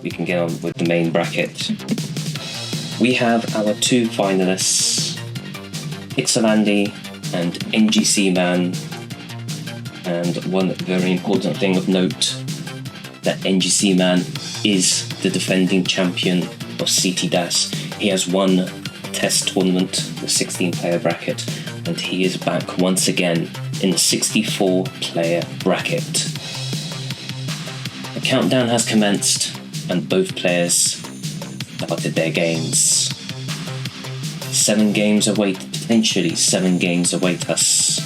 we can get on with the main bracket. We have our two finalists, Andy and NGC Man, and one very important thing of note, that NGC Man is the defending champion of CT DAS. He has won test tournament, the 16-player bracket, and he is back once again in the 64-player bracket. The countdown has commenced, and both players started their games. 7 games await, potentially 7 games await us.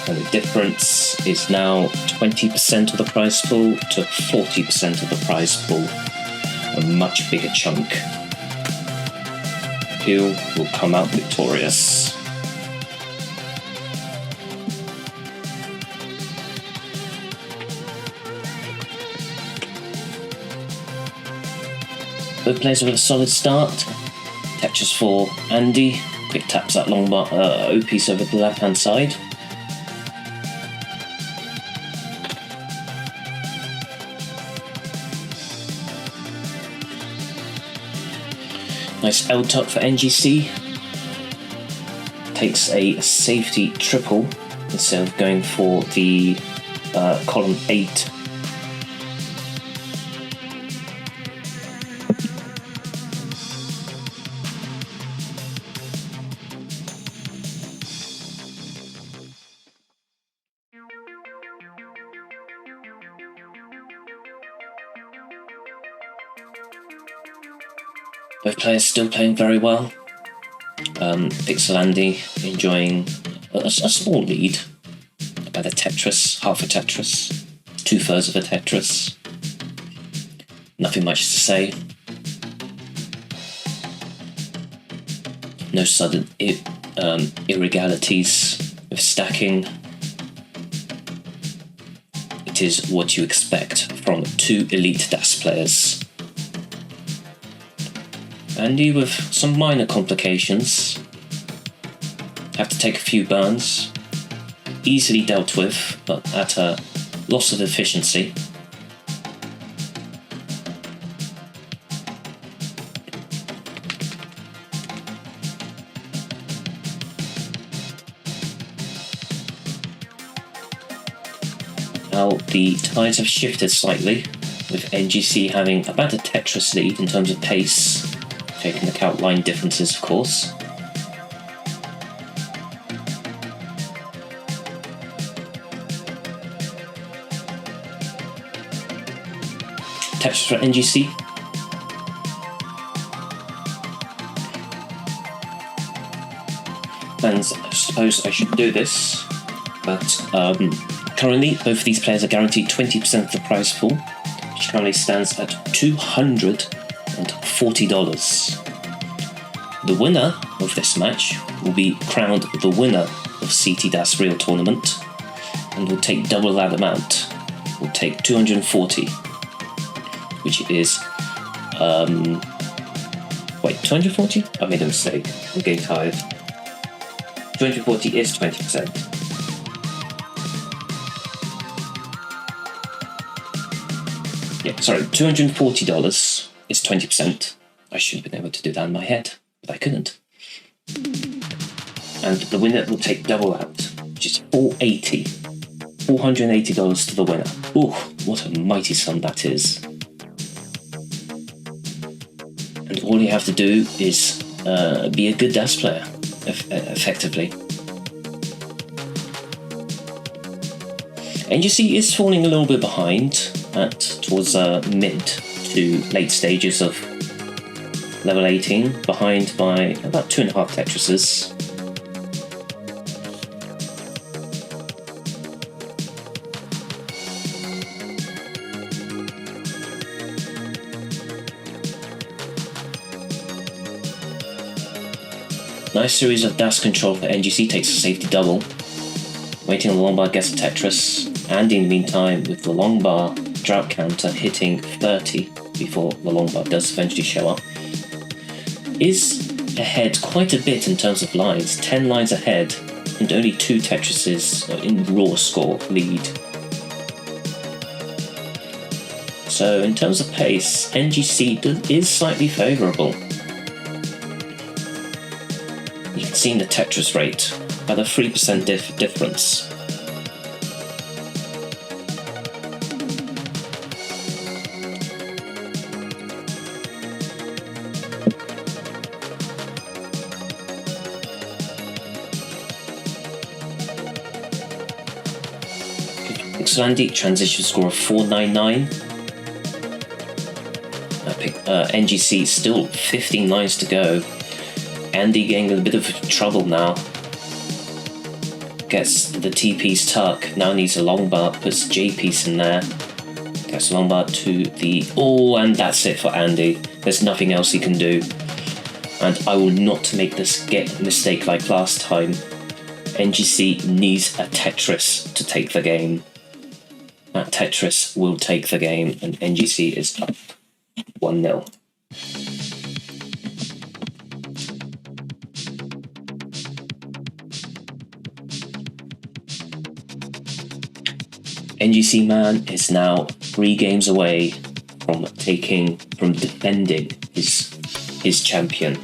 And the difference is now 20% of the prize pool to 40% of the prize pool. A much bigger chunk. Who will come out victorious? Both players with a solid start. Tetris for Andy. Quick taps that long bar, O piece over the left hand side. Nice L tuck for NGC. Takes a safety triple instead of going for the column 8. Both players still playing very well. Andy enjoying a small lead, about a Tetris, half a Tetris, 2/3 of a Tetris. Nothing much to say. No sudden irregularities with stacking. It is what you expect from 2 elite DAS players. Andy with some minor complications. Have to take a few burns. Easily dealt with, but at a loss of efficiency. Now the tides have shifted slightly, with NGC having about a Tetris lead in terms of pace. Taking account line differences, of course. Tetris for NGC. And I suppose I should do this, but currently both of these players are guaranteed 20% of the prize pool, which currently stands at $240. The winner of this match will be crowned the winner of CT DAS Real Tournament and will take double that amount. Will take 240, which is 240? I made a mistake. I'm getting tired. 240 is 20%. Yeah, sorry, $240 is 20%. I should have been able to do that in my head, but I couldn't. And the winner will take double out, which is $480 to the winner. Ooh, what a mighty sum that is. And all you have to do is be a good DAS player, effectively. NGC is falling a little bit behind towards mid to late stages of level 18, behind by about 2.5 Tetrises. Nice series of dash control for NGC, takes a safety double. Waiting on the long bar, gets a Tetris. Andy in the meantime with the long bar drought counter hitting 30 before the long bar does eventually show up. Is ahead quite a bit in terms of lines, 10 lines ahead and only 2 Tetrises in raw score lead. So in terms of pace, NGC is slightly favourable. You can see in the Tetris rate, about a 3% difference. Andy transition score of 499. NGC still 15 lines to go. Andy getting a bit of trouble now. Gets the T piece tuck. Now needs a long bar. Puts J piece in there. Gets a long bar to the and that's it for Andy. There's nothing else he can do. And I will not make this mistake like last time. NGC needs a Tetris to take the game. That Tetris will take the game, and NGC is up 1-0. NGC Man is now 3 games away from defending his champion.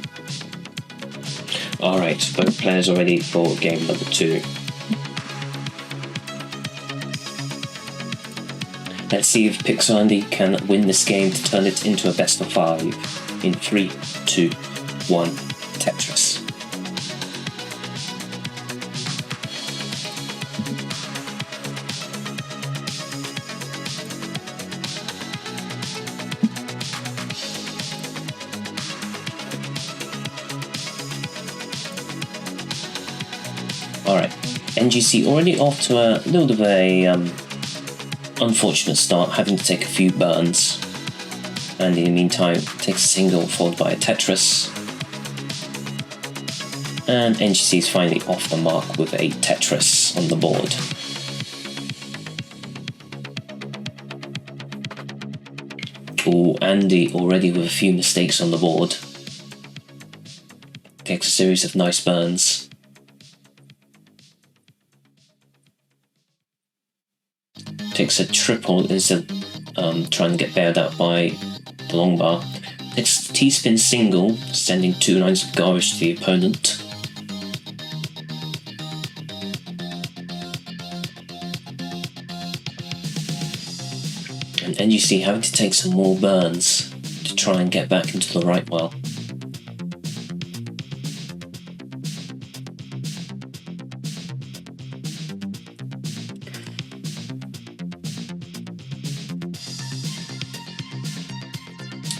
Alright, both players are ready for game number 2. Let's see if Pixel Andy can win this game to turn it into a best of 5 in 3, 2, 1, Tetris. Alright, NGC already off to a little bit of a unfortunate start, having to take a few burns, and in the meantime takes a single followed by a Tetris, and NGC is finally off the mark with a Tetris on the board. Andy already with a few mistakes on the board. Takes a series of nice burns. Takes a triple instead of trying to get bailed out by the long bar. Takes a T-spin single, sending 2 lines of garbage to the opponent. And NGC having to take some more burns to try and get back into the right well.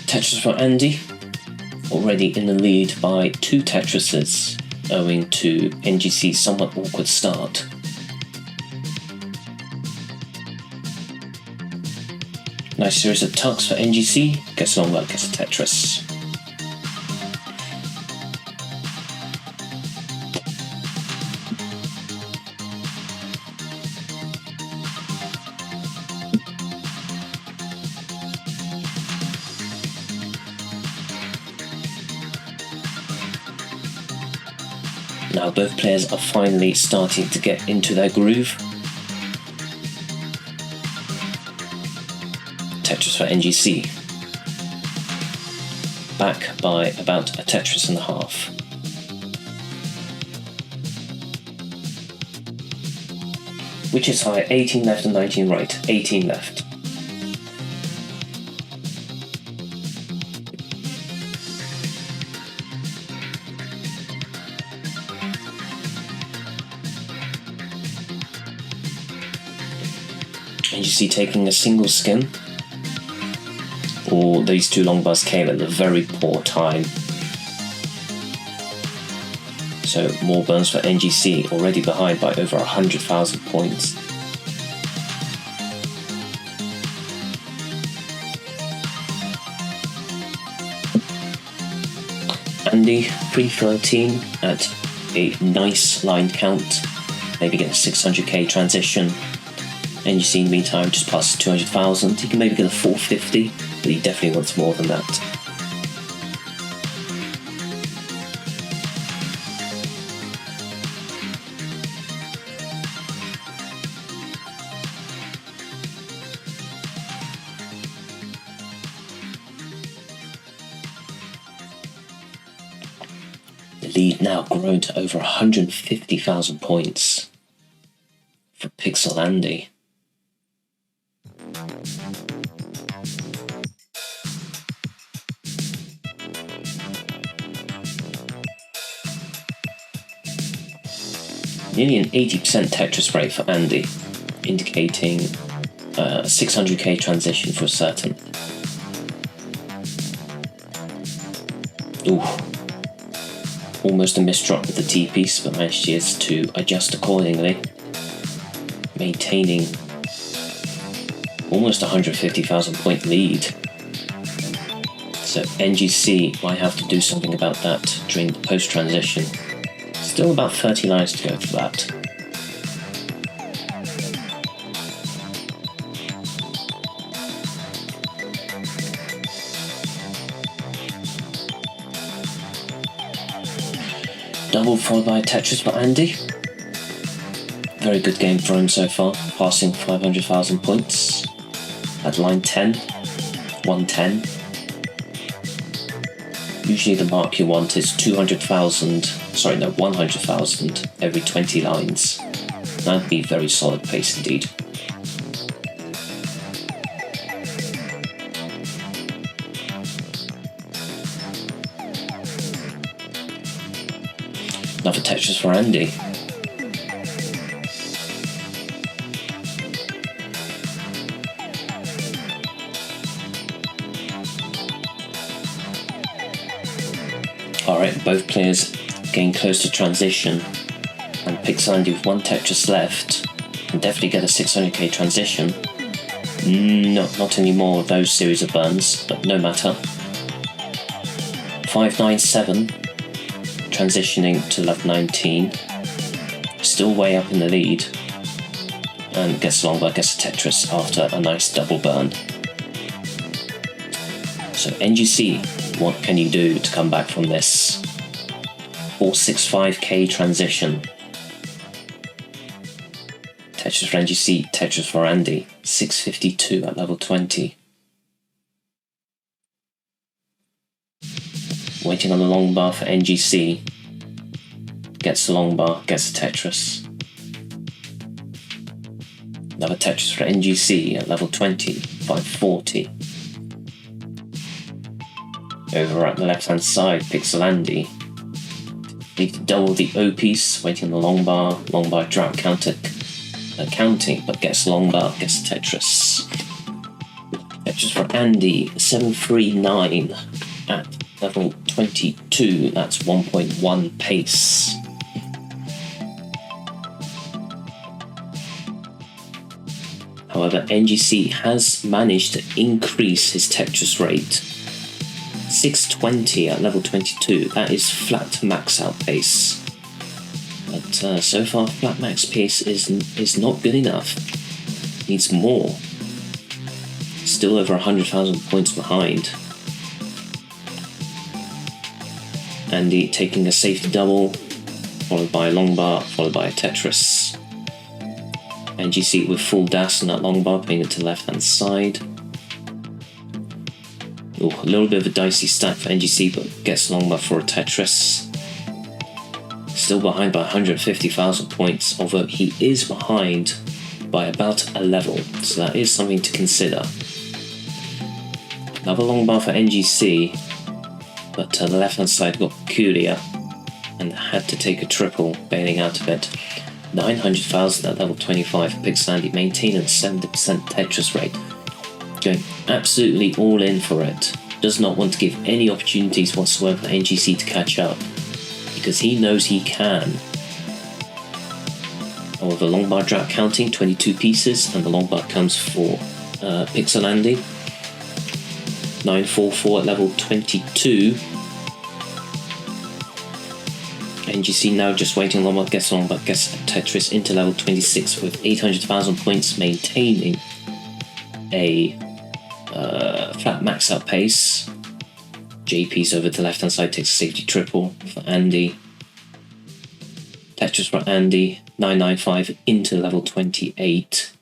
Tetris for Andy, already in the lead by 2 Tetrises, owing to NGC's somewhat awkward start. Nice series of tucks for NGC, gets along well, gets a Tetris. Now both players are finally starting to get into their groove. Tetris for NGC. Back by about a Tetris and a half. Which is higher, 18 left and 19 right, 18 left. NGC taking a single skim. These 2 long bars came at a very poor time. So more burns for NGC, already behind by over 100,000 points. Andy, 313 at a nice line count. Maybe get a 600k transition. NGC in the meantime just passes 200,000. He can maybe get a 450, but he definitely wants more than that. lead now grown to over 150,000 points for Pixel Andy. Nearly an 80% Tetris rate for Andy, indicating a 600k transition for certain. Ooh. Almost a misdrop with the T-piece, but manages to adjust accordingly, maintaining almost 150,000 point lead. So NGC might have to do something about that during the post-transition. Still about 30 lines to go for that. Double followed by a Tetris for Andy. Very good game for him so far, passing 500,000 points at line 10, 110. Usually the mark you want is 100,000 every 20 lines. That'd be very solid pace indeed. Another Tetris for Andy. Alright, both players getting close to transition, and Pixel Andy with one Tetris left can definitely get a 600k transition. No, not anymore of those series of burns, but no matter. 597, transitioning to level 19, still way up in the lead, and gets along but gets a Tetris after a nice double burn. So NGC, what can you do to come back from this? 465k transition. Tetris for NGC, Tetris for Andy, 652 at level 20. Waiting on the long bar for NGC. Gets the long bar, gets a Tetris. Another Tetris for NGC at level 20, 540. Over at the left hand side, Pixel Andy. Need to double the O piece, waiting on the long bar drought counter counting, but gets long bar, gets a Tetris. Tetris for Andy, 739 at level 22, that's 1.1 pace. However, NGC has managed to increase his Tetris rate. 620 at level 22, that is flat max out pace. But so far, flat max pace is not good enough. Needs more. Still over 100,000 points behind. Andy taking a safety double, followed by a long bar, followed by a Tetris. NGC with full dash on that long bar, putting it to the left hand side. Ooh, a little bit of a dicey stack for NGC, but gets long bar for a Tetris. Still behind by 150,000 points, although he is behind by about a level, so that is something to consider. Another long bar for NGC, but the left hand side got peculiar and had to take a triple, bailing out of it. 900,000 at level 25 for Pixel Andy, maintaining a 70% Tetris rate. Going absolutely all in for it. Does not want to give any opportunities whatsoever for NGC to catch up, because he knows he can. With the long bar drought counting, 22 pieces, and the long bar comes for Pixel Andy. 944 at level 22. NGC now just waiting long bar, gets long bar, gets Tetris into level 26 with 800,000 points, maintaining a flat max out pace. J piece over to the left hand side takes a safety triple for Andy. Tetris for Andy, 995 into level 28.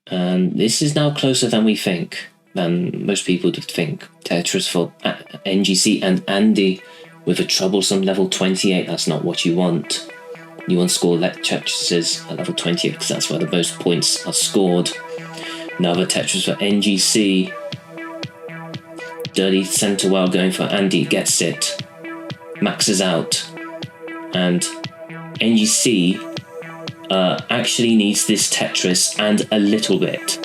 And this is now closer than we think. than most people would think. Tetris for NGC and Andy with a troublesome level 28. That's not what you want. You want to score Tetris at level 28 because that's where the most points are scored. Another Tetris for NGC. Dirty centre well going for Andy, gets it. Maxes out. And NGC actually needs this Tetris and a little bit.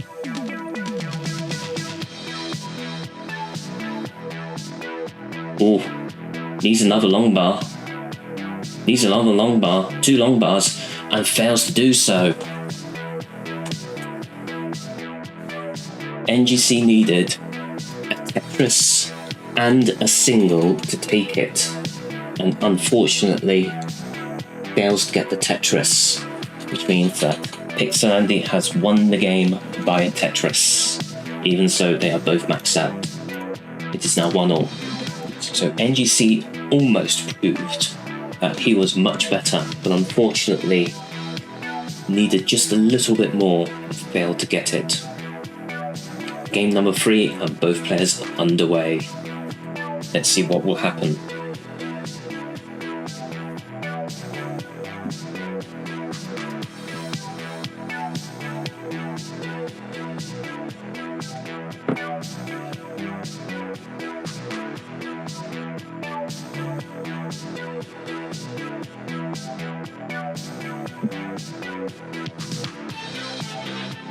Oh, needs another long bar. Needs another long bar, 2 long bars, and fails to do so. NGC needed a Tetris and a single to take it, and unfortunately fails to get the Tetris, which means that Pixel Andy has won the game by a Tetris. Even so, they are both maxed out. It is now 1-1. So NGC almost proved that he was much better, but unfortunately needed just a little bit more and failed to get it. Game number 3 and both players are underway. Let's see what will happen.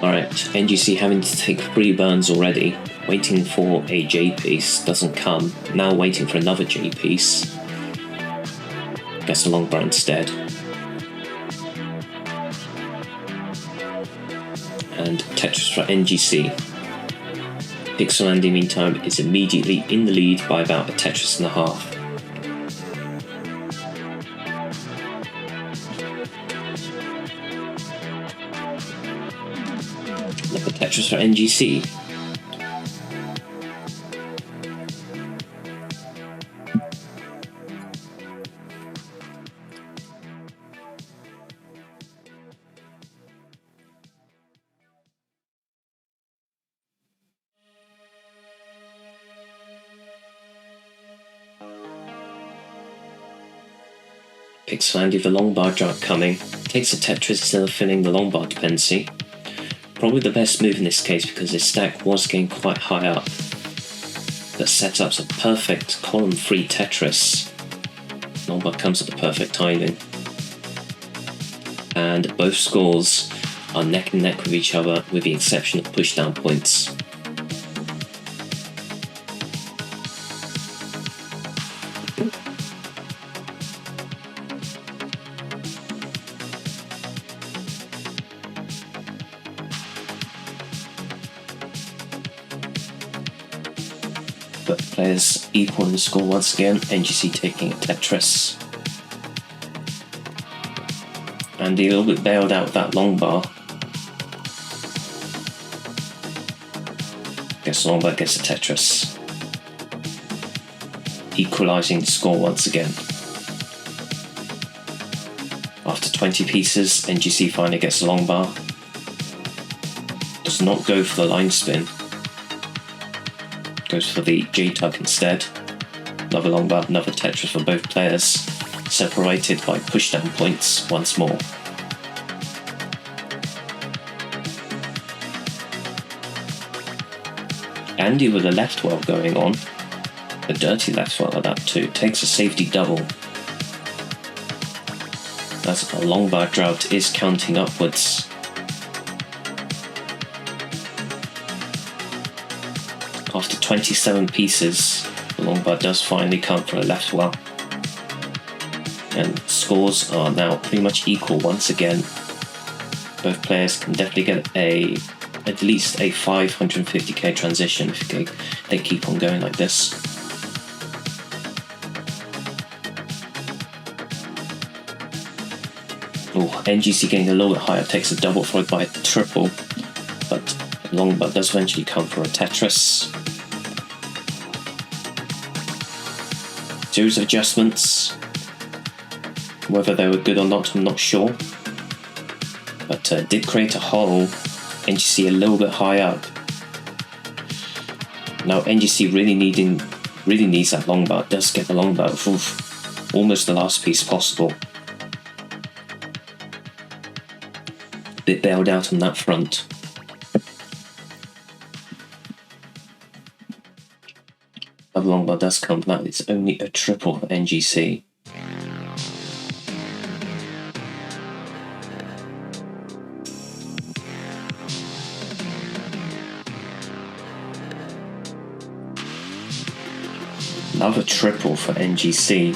Alright, NGC having to take 3 burns already, waiting for a J piece, doesn't come, now waiting for another J piece, gets a long bar instead. And Tetris for NGC. Pixel Andy meantime is immediately in the lead by about a Tetris and a half. Tetris for NGC. Pixel Andy with the long bar drought coming. Takes a Tetris instead of filling the long bar dependency. Probably the best move in this case because his stack was getting quite high up. That sets up a perfect column 3 Tetris. Long bar comes at the perfect timing. And both scores are neck and neck with each other with the exception of pushdown points. But players equal in the score once again, NGC taking a Tetris. Andy a little bit bailed out with that long bar. Gets a long bar, gets a Tetris. Equalising the score once again. After 20 pieces, NGC finally gets a long bar. Does not go for the line spin. Goes for the J-tug instead. Another long bar, another Tetris for both players. Separated by pushdown points once more. Andy with a left well going on. A dirty left well at that too. Takes a safety double. As a long bar drought is counting upwards. After 27 pieces, the long bar does finally come for a left well. And scores are now pretty much equal once again. Both players can definitely get at least a 550k transition if they keep on going like this. Oh, NGC getting a little bit higher, takes a double followed by a triple, but long bar does eventually come for a Tetris. Series of adjustments. Whether they were good or not, I'm not sure. But did create a hole. NGC a little bit high up. Now NGC really needs that long bar. Does get the long bar. Oof, almost the last piece possible. Bit bailed out on that front. Another long bar does come. That is only a triple for NGC. Another triple for NGC.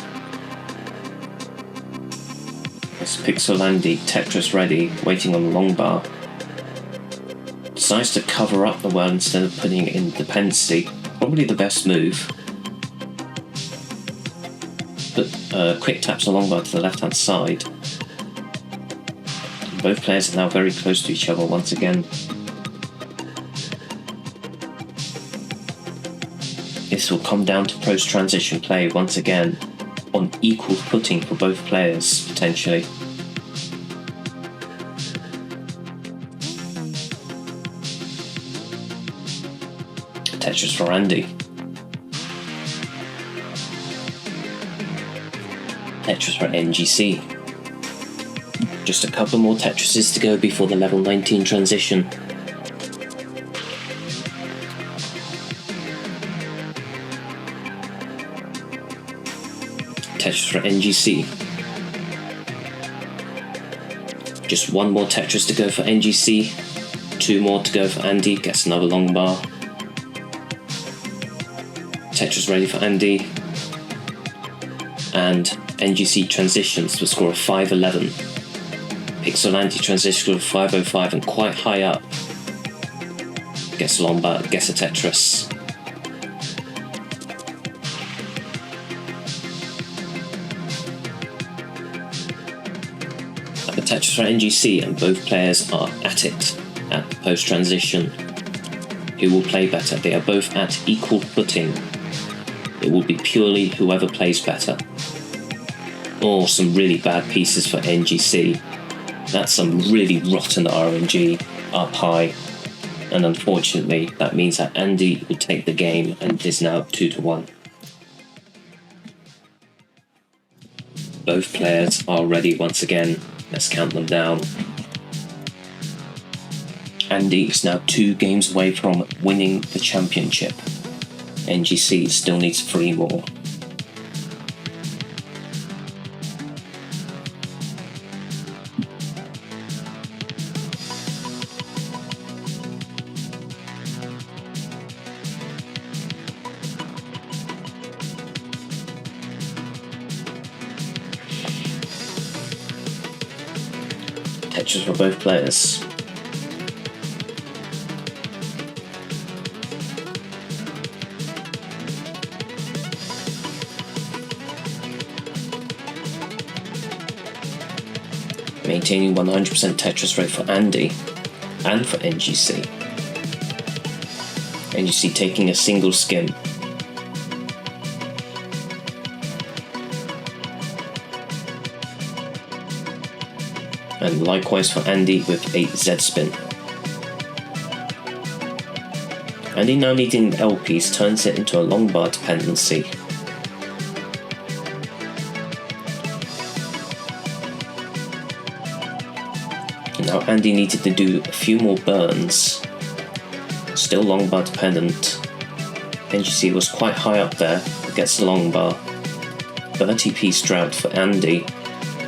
As Pixel Andy, Tetris ready, waiting on the long bar. Decides to cover up the well instead of putting it in dependency. Probably the best move. But quick taps the long bar to the left hand side. Both players are now very close to each other once again. This will come down to post-transition play once again, on equal footing for both players, potentially. Tetris for Andy. Tetris for NGC. Just a couple more Tetrises to go before the level 19 transition. Tetris for NGC. Just one more Tetris to go for NGC. Two more to go for Andy. Gets another long bar. Tetris ready for Andy. And NGC transitions to a score of 511. Pixel Andy transitions to 505 and quite high up. Gets a long bar, gets a Tetris. Tetris for NGC, and both players are at it at post-transition. Who will play better? They are both at equal footing. It will be purely whoever plays better. Or some really bad pieces for NGC. That's some really rotten RNG up high. And unfortunately, that means that Andy would take the game and is now 2-1. Both players are ready once again. Let's count them down. Andy is now 2 games away from winning the championship. NGC still needs 3 more. Tetris for both players. Maintaining 100% Tetris rate for Andy and for NGC. NGC taking a single skim. And likewise for Andy with a Z-spin. Andy now needing an L piece turns it into a long bar dependency. And now Andy needed to do a few more burns. Still long bar dependent. NGC was quite high up there, but gets the long bar. 30 piece drought for Andy.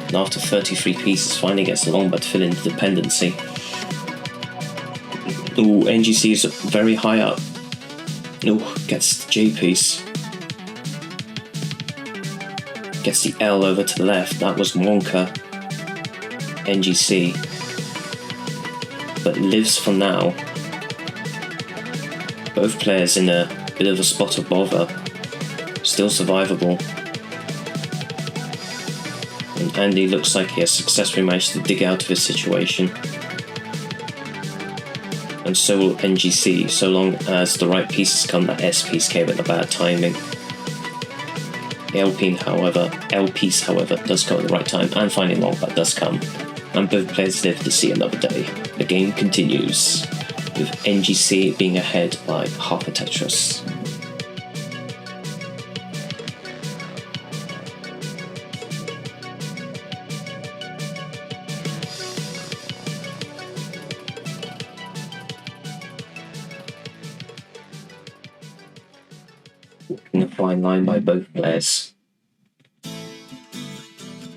And after 33 pieces, finally gets the long bar to fill in the dependency. Ooh, NGC is very high up. Ooh, gets the J piece. Gets the L over to the left. That was Wonka. NGC. But lives for now. Both players in a bit of a spot of bother. Still survivable. And Andy looks like he has successfully managed to dig out of his situation. And so will NGC, so long as the right pieces come. That S piece came at the bad timing. The L piece, however, does come at the right time, and finally long bar does come. And both players live to see another day. The game continues, with NGC being ahead by half a Tetris. walking a fine line by both players.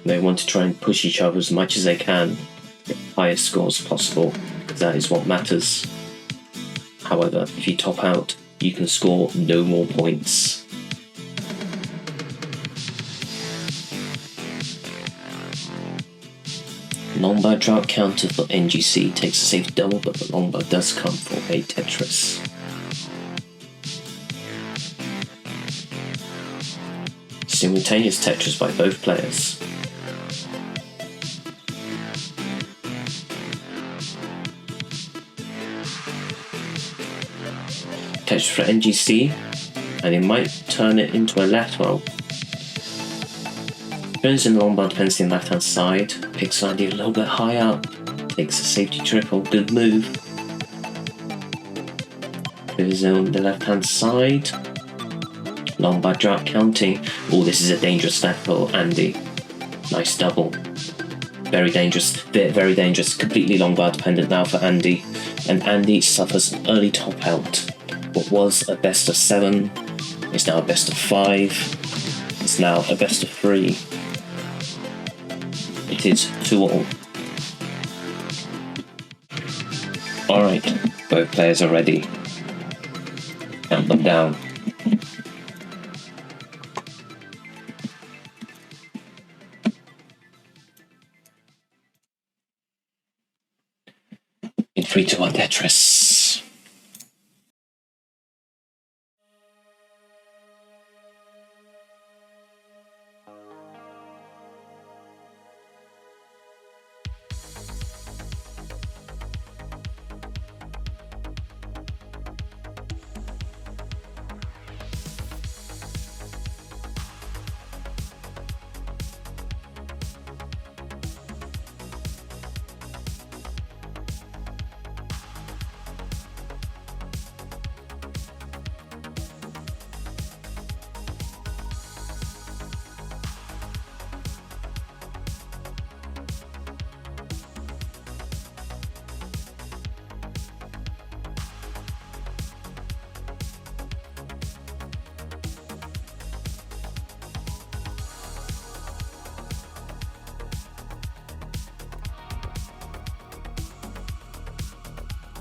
They want to try and push each other as much as they can to get the highest scores possible, because that is what matters. However, if you top out, you can score no more points. Longbar drought counter for NGC takes a safe double, but the longbar does come for a Tetris. Simultaneous Tetris by both players. Tetris for NGC, and he might turn it into a lateral. Turns in the longbar defends the left hand side, picks Andy a little bit high up, takes a safety triple, good move. Goes on the left hand side, longbar drought counting. Oh, this is a dangerous lateral, Andy. Nice double. Very dangerous, very dangerous, completely longbar dependent now for Andy. And Andy suffers an early top out. What was a best of 7 is now a best of 5. It's now a best of 3. It is 2-all. Alright, both players are ready. Count them down. In 3, 2, 1, Tetris.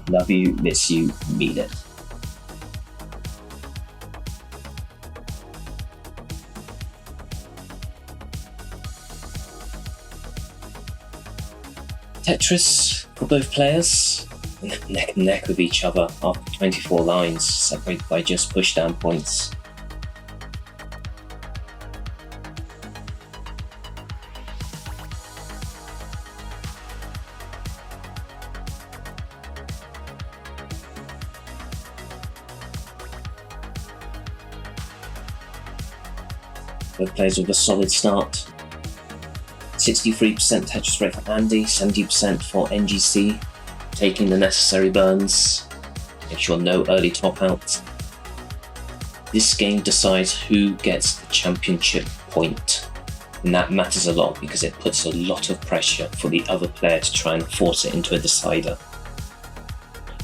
Love you, miss you, mean it. Tetris for both players, neck and neck with each other after 24 lines, separated by just pushdown points. Both players with a solid start. 63% Tetris rate for Andy, 70% for NGC, taking the necessary burns. Make sure no early top outs. This game decides who gets the championship point, and that matters a lot because it puts a lot of pressure for the other player to try and force it into a decider.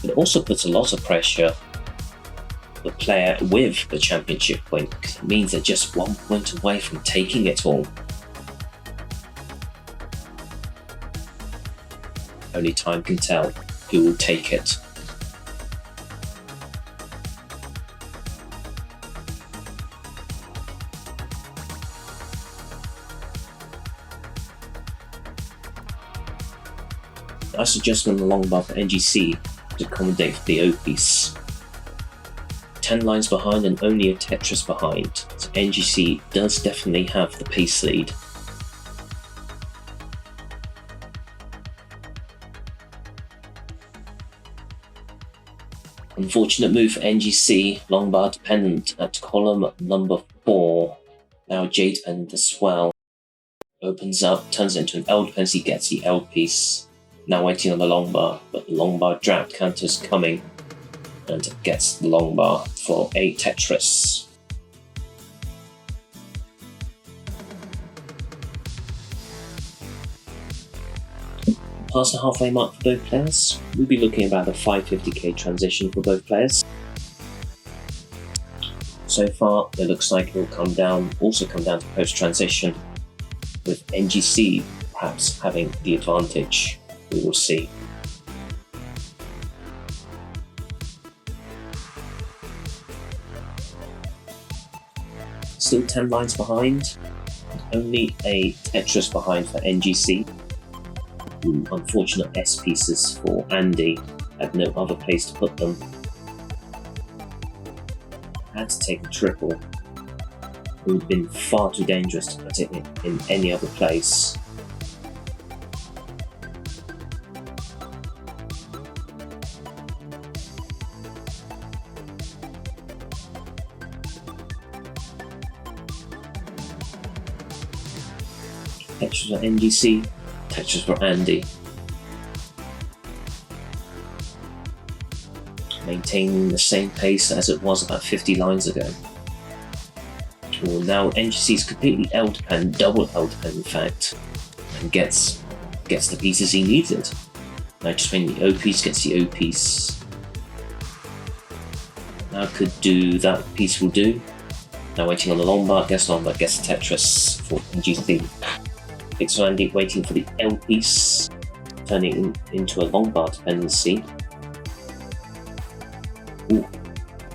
It also puts a lot of pressure the player with the championship point, because it means they're just 1 point away from taking it all. Only time can tell who will take it. Nice adjustment on the longbar for NGC to accommodate for the O-piece. 10 lines behind and only a Tetris behind, so NGC does definitely have the pace lead. Unfortunate move for NGC, longbar dependent at column number 4. Now J dependent as well. Opens up, turns it into an L dependency, gets the L piece. Now waiting on the longbar, but the longbar drought counter is coming and gets the longbar for a Tetris. Past the halfway mark for both players, we'll be looking at about a 550k transition for both players. So so far, it looks like it will also come down to post-transition, with NGC perhaps having the advantage. We will see. Still 10 lines behind, only a Tetris behind for NGC. Unfortunate S pieces for Andy, had no other place to put them. Had to take a triple. It would have been far too dangerous to put it in any other place. Tetris for NGC, Tetris for Andy. Maintaining the same pace as it was about 50 lines ago. Well, now NGC is completely L dependent, double L dependent in fact, and gets the pieces he needed. Now just when the O piece gets the O piece. Now could do that piece will do. Now waiting on the Lombard, gets the Tetris for NGC. Pixel Andy waiting for the L piece, turning into a Lombard dependency. Ooh,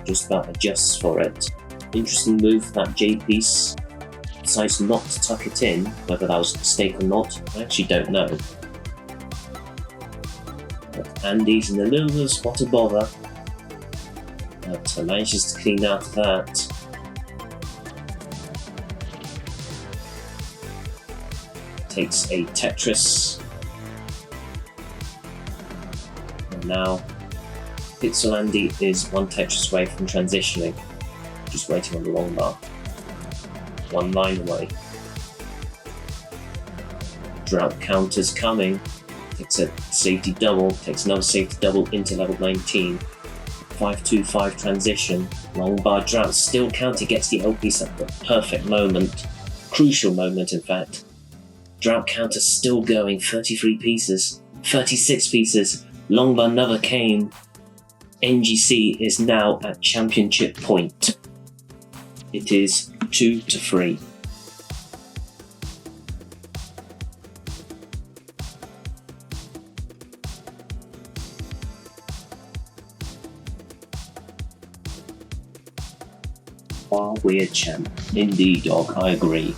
just about adjusts for it. Interesting move, that J piece. Decides not to tuck it in, whether that was a mistake or not, I actually don't know. But Andy's in a little bit of spot of bother, but manages to clean out of that. Takes a Tetris, and now Pixel Andy is one Tetris away from transitioning, just waiting on the long bar. One line away. Drought counter's coming, takes a safety double, takes another safety double into level 19. 5-2-5 transition, long bar drought still counter, gets the L piece at the perfect moment, crucial moment in fact. Drought counter still going, 33 pieces, 36 pieces, long bar never came. NGC is now at championship point. It is 2-3. Far weird champ. Indeed, dog, I agree.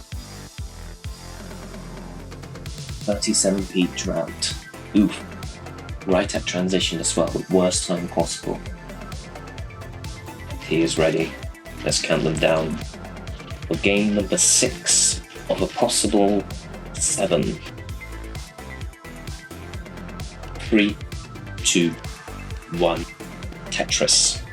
37p drought. Oof. Right at transition as well, with worst time possible. He is ready. Let's count them down. For game number 6 of a possible 7. 3, 2, 1. Tetris.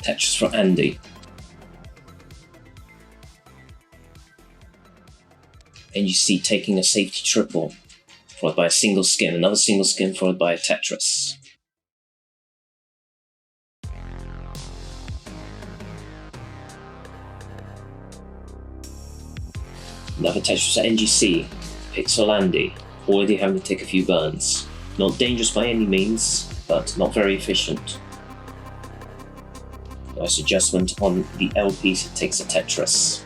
Tetris for Andy. NGC taking a safety triple, followed by a single skin, another single skin followed by a Tetris. Another Tetris for NGC. Pixel Andy, already having to take a few burns. Not dangerous by any means, but not very efficient. Nice adjustment on the L piece, it takes a Tetris.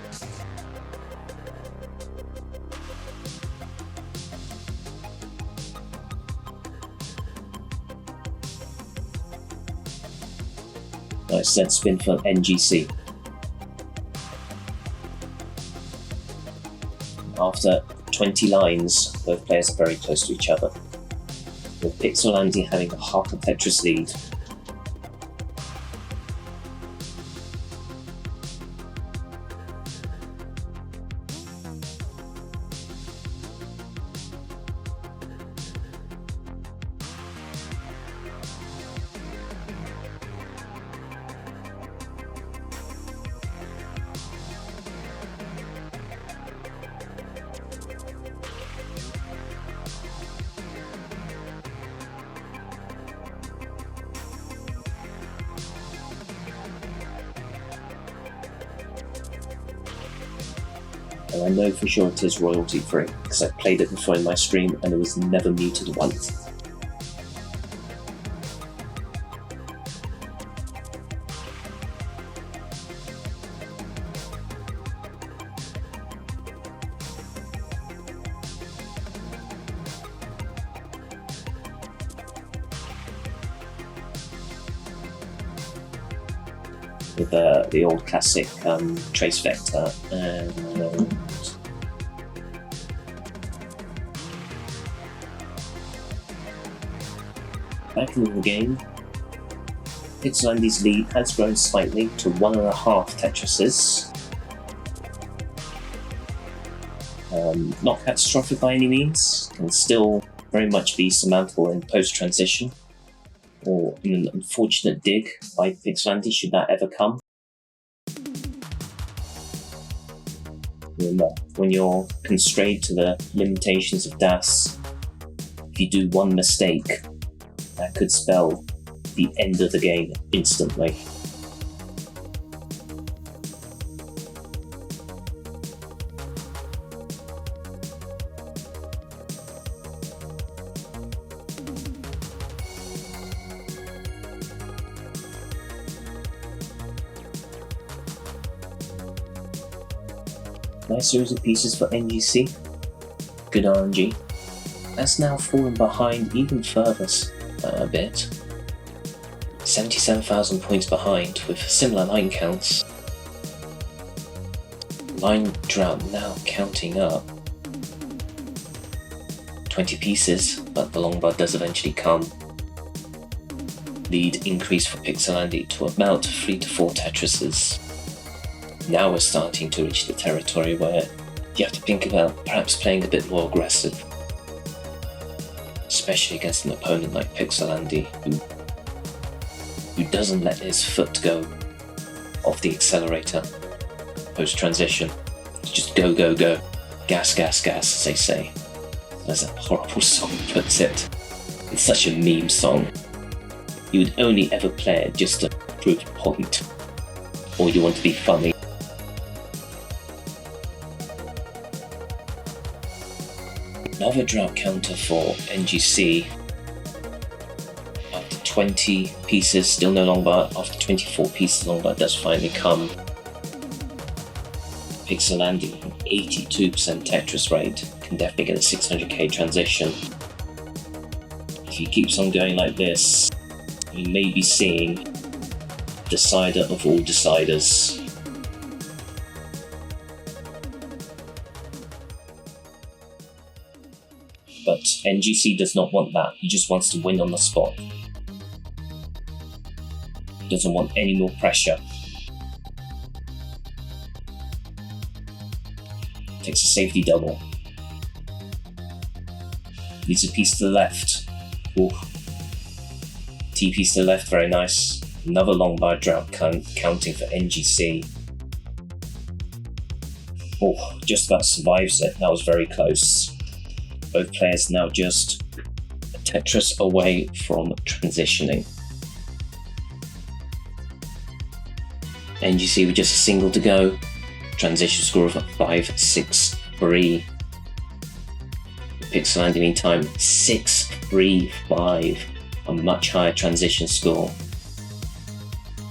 Nice Z spin for NGC. After 20 lines, both players are very close to each other, with Pixel Andy having a half a Tetris lead. and I know for sure it is royalty free because I played it before in my stream and it was never muted once. With the old classic trace vector and back in the game, Pixel Andy's lead has grown slightly to 1.5 Tetrises. Not catastrophic by any means, can still very much be surmountable in post-transition, or in an unfortunate dig by Pixel Andy should that ever come. Remember, when you're constrained to the limitations of DAS, if you do one mistake, that could spell the end of the game instantly. Nice series of pieces for NGC. Good RNG. That's now fallen behind even further a bit. 77,000 points behind with similar line counts. Line drought now counting up. 20 pieces, but the long bar does eventually come. Lead increase for Pixel Andy to about 3 to 4 Tetrises. Now we're starting to reach the territory where you have to think about perhaps playing a bit more aggressive. Especially against an opponent like Pixel Andy, who doesn't let his foot go off the accelerator post-transition. Just go, go, go. Gas, gas, gas, as they say. As that horrible song puts it. It's such a meme song. You would only ever play it just to prove a point. Or you want to be funny. Another drought counter for NGC. After 20 pieces, still no long bar. After 24 pieces, long bar does finally come. Pixel Andy, 82% Tetris rate, can definitely get a 600k transition. If he keeps on going like this, we may be seeing decider of all deciders. But NGC does not want that, he just wants to win on the spot. Doesn't want any more pressure. Takes a safety double. Leaves a piece to the left. Ooh. T piece to the left, very nice. Another long bar drought counting for NGC. Oh, just about survives it, that was very close. Both players now just a Tetris away from transitioning. NGC with just a single to go. Transition score of 5-6-3. Pixel Andy meantime 6-3-5. A much higher transition score.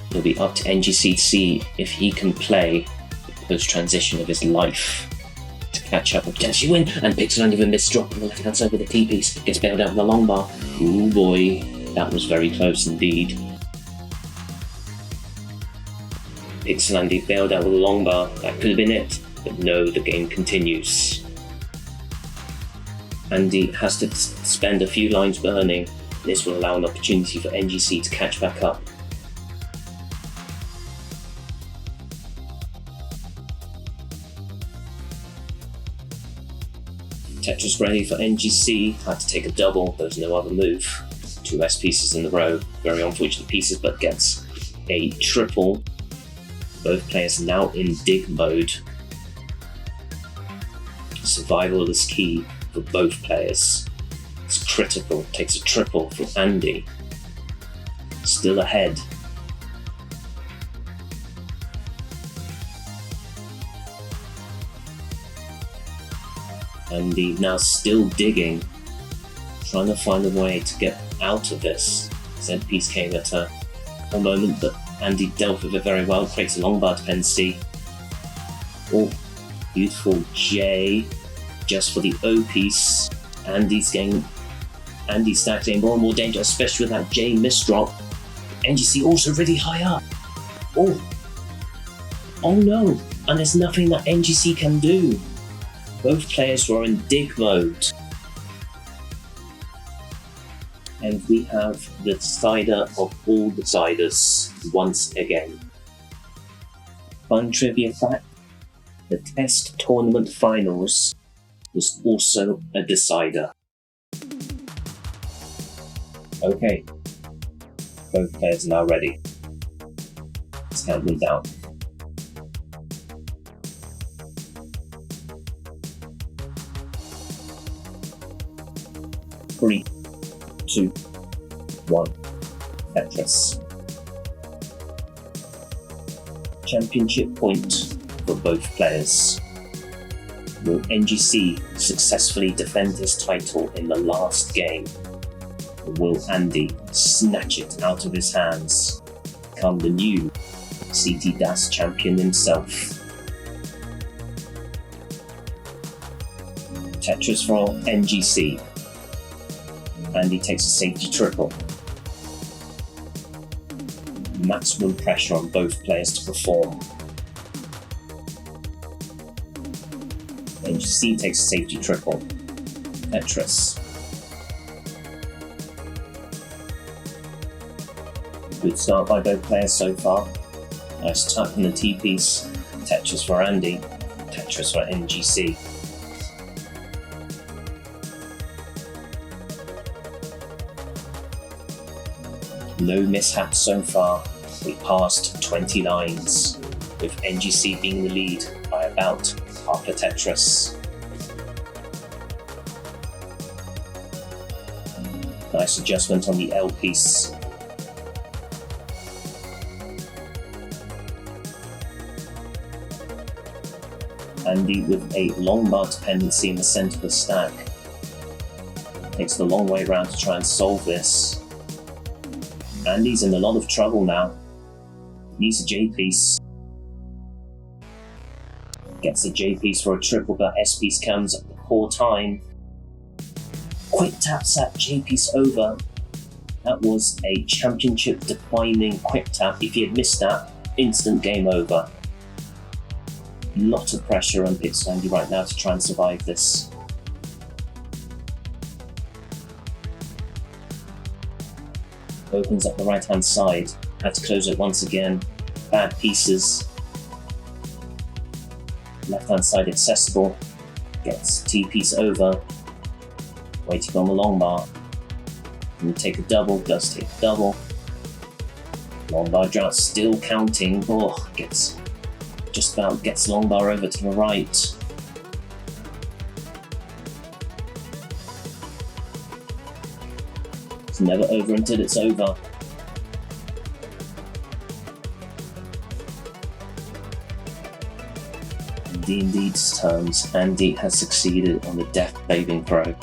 It'll be up to NGC to see if he can play the post-transition of his life to catch up and potentially win. And Pixel Andy with a missed drop on the left-hand side with a T-piece. Gets bailed out with the long bar. Ooh boy, that was very close indeed. Pixel Andy bailed out with a long bar. That could have been it. But no, the game continues. Andy has to spend a few lines burning. This will allow an opportunity for NGC to catch back up. Tetris ready for NGC, had to take a double, there was no other move. 2 less pieces in a row, very unfortunate pieces, but gets a triple. Both players now in dig mode. Survival is key for both players. It's critical, takes a triple for Andy. Still ahead. Andy now still digging, trying to find a way to get out of this. Said piece came at a moment, but Andy dealt with it very well, creates a long bar dependency. Oh, beautiful J, just for the O piece. Andy's stacking more and more danger, especially with that J misdrop. NGC also really high up. Oh no, and there's nothing that NGC can do. Both players were in dig mode. And we have the decider of all deciders once again. Fun trivia fact, the test tournament finals was also a decider. Okay, both players are now ready. Let's count them down. 3, 2, 1, Tetris. Championship point for both players. Will NGC successfully defend his title in the last game? Or will Andy snatch it out of his hands, become the new CT DAS champion himself? Tetris for NGC. Andy takes a safety triple. Maximum pressure on both players to perform. NGC takes a safety triple. Tetris. Good start by both players so far. Nice tap in the T-piece. Tetris for Andy. Tetris for NGC. No mishaps so far. We passed 20 lines, with NGC being the lead by about half a Tetris. Nice adjustment on the L piece. Andy with a long bar dependency in the center of the stack. Takes the long way around to try and solve this. Andy's in a lot of trouble now. Needs a J piece. Gets a J piece for a triple, but S piece comes at the poor time. Quick taps that J piece over. That was a championship defining quick tap. If he had missed that, instant game over. Lot of pressure on Pits Andy right now to try and survive this. Opens up the right hand side, had to close it once again. Bad pieces. Left hand side accessible, gets T piece over, waiting on the long bar. Can take a double, does take a double. Long bar drought still counting. Oh, just about gets long bar over to the right. It's never over until it's over. In D&D's terms, Andy has succeeded on the death saving throw.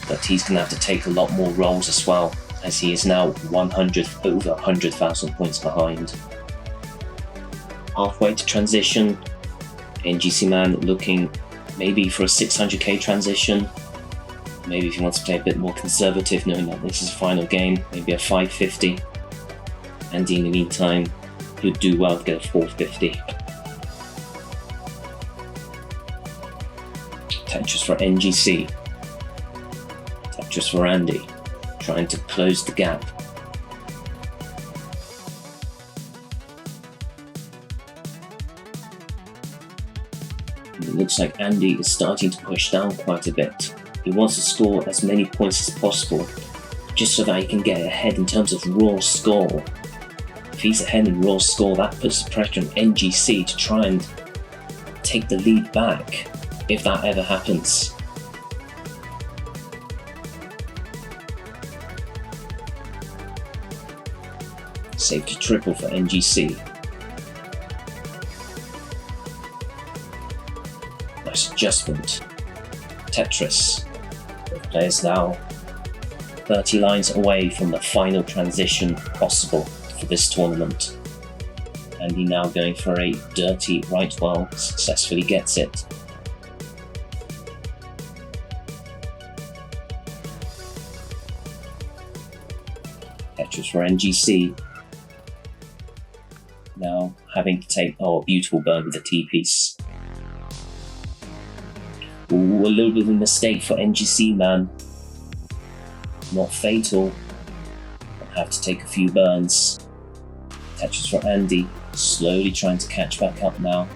But he's going to have to take a lot more rolls as well, as he is now over 100,000 points behind. Halfway to transition, NGC Man looking maybe for a 600k transition. Maybe if he wants to play a bit more conservative, knowing that this is a final game, maybe a 550. Andy in the meantime would do well to get a 450. Tetris for NGC. Tetris for Andy, trying to close the gap. It looks like Andy is starting to push down quite a bit. He wants to score as many points as possible, just so that he can get ahead in terms of raw score. If he's ahead in raw score, that puts the pressure on NGC to try and take the lead back, if that ever happens. Safety triple for NGC. adjustment. Tetris. Both players now 30 lines away from the final transition possible for this tournament. Andy now going for a dirty right well, successfully gets it. Tetris for NGC. Now having to take, a beautiful burn with the T-piece. Ooh, a little bit of a mistake for NGC Man. Not fatal, but have to take a few burns. Tetris for Andy, slowly trying to catch back up now.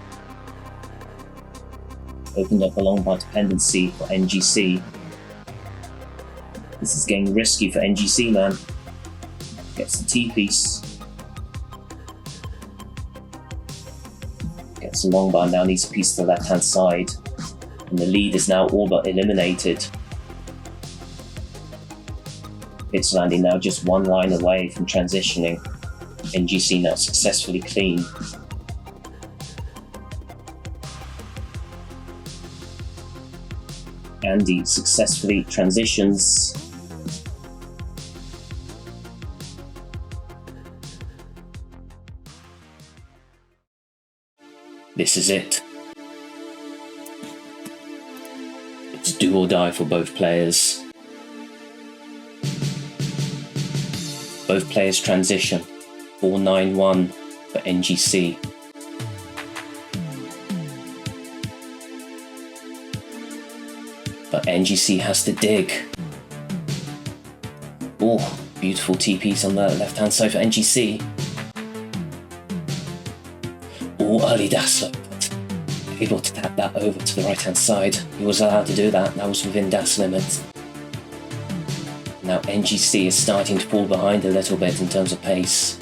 Opened up the long bar dependency for NGC. This is getting risky for NGC Man. Gets the T-piece. Gets the long bar, now needs a piece to the left hand side. And the lead is now all but eliminated. Pixel Andy now just one line away from transitioning. NGC now successfully clean. Andy successfully transitions. This is it. It's do or die for both players. Both players transition. 4-9-1 for NGC. But NGC has to dig. Oh, beautiful T-piece on the left hand side for NGC. Oh, early dash slope. Able to tap that over to the right hand side. He was allowed to do that, that was within dash limits. Now NGC is starting to fall behind a little bit in terms of pace.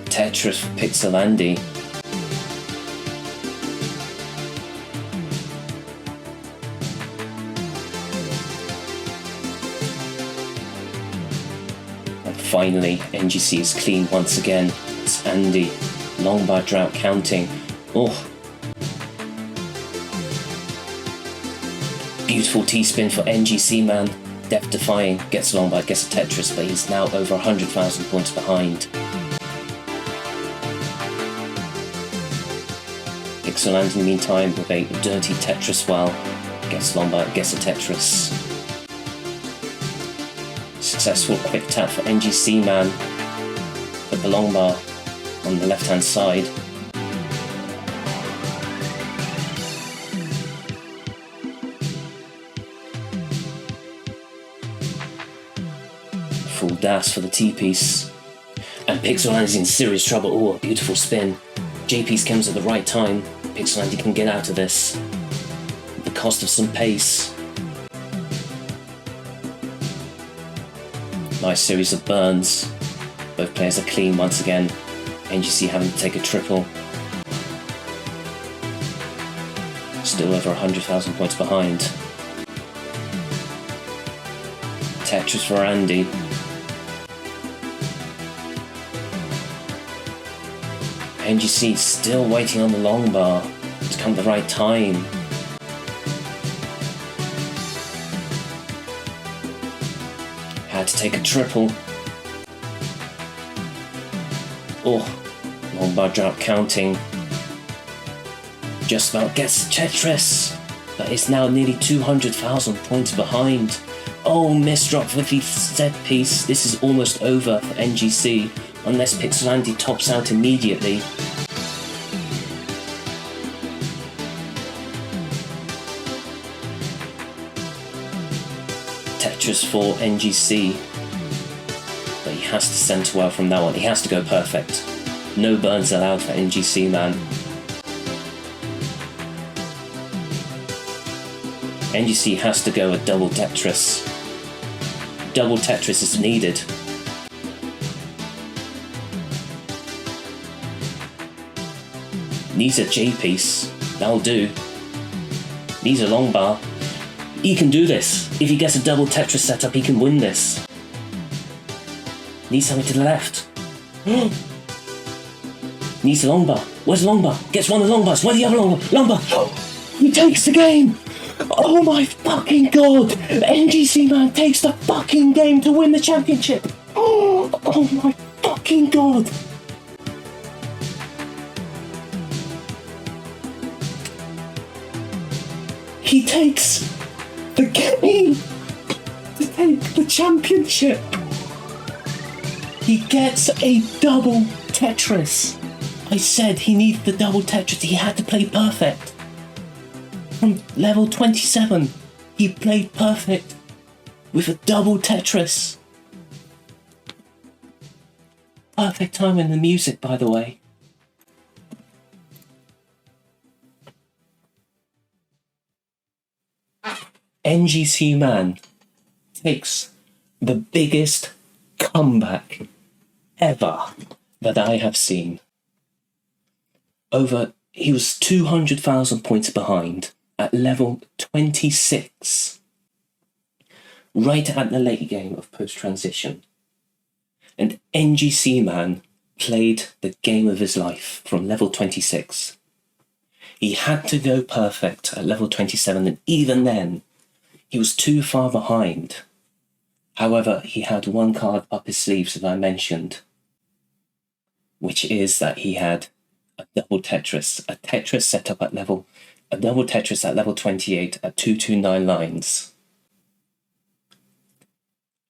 Tetris for Pixel Andy. And finally, NGC is clean once again. It's Andy. Long bar drought counting. Oh. Beautiful T-spin for NGC Man. Death defying. Gets long bar, gets a Tetris, but he's now over 100,000 points behind. Pixel Andy in the meantime with a dirty Tetris well. Gets long bar, gets a Tetris. Successful quick tap for NGC Man. Put the long bar on the left hand side. Full dash for the T-piece. And Pixel Andy's in serious trouble. Oh, a beautiful spin. J-piece comes at the right time. Pixel Andy can get out of this. At the cost of some pace. Nice series of burns. Both players are clean once again. NGC having to take a triple. Still over 100,000 points behind. Tetris for Andy. NGC still waiting on the long bar to come at the right time. Had to take a triple. Oh, long bar drought counting. Just about gets Tetris, but it's now nearly 200,000 points behind. Oh, misdrop with the set piece. This is almost over for NGC, unless Pixel Andy tops out immediately. Tetris for NGC. But he has to center well from now on. He has to go perfect. No burns allowed for NGC Man. NGC has to go a double Tetris. Double Tetris is needed. Needs a J-piece. That'll do. Needs a long bar. He can do this. If he gets a double Tetris setup, he can win this. Needs something to the left. Needs a long bar. Where's the long bar? Gets one of the long bars. Where's the other long bar? He takes the game! Oh my fucking god! NGC Man takes the fucking game to win the championship! Oh my fucking god! He takes the game to take the championship! He gets a double Tetris! I said he needed the double Tetris, he had to play perfect. From level 27, he played perfect with a double Tetris. Perfect time in the music, by the way. NGC Man takes the biggest comeback ever that I have seen. He was 200,000 points behind at level 26, right at the late game of post-transition. And NGC Man played the game of his life from level 26. He had to go perfect at level 27, and even then, he was too far behind. However, he had one card up his sleeves, as I mentioned, which is that he had a double Tetris, a double Tetris at level 28 at 229 lines.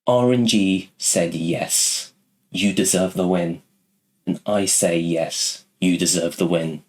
RNG said yes, you deserve the win. And I say yes, you deserve the win.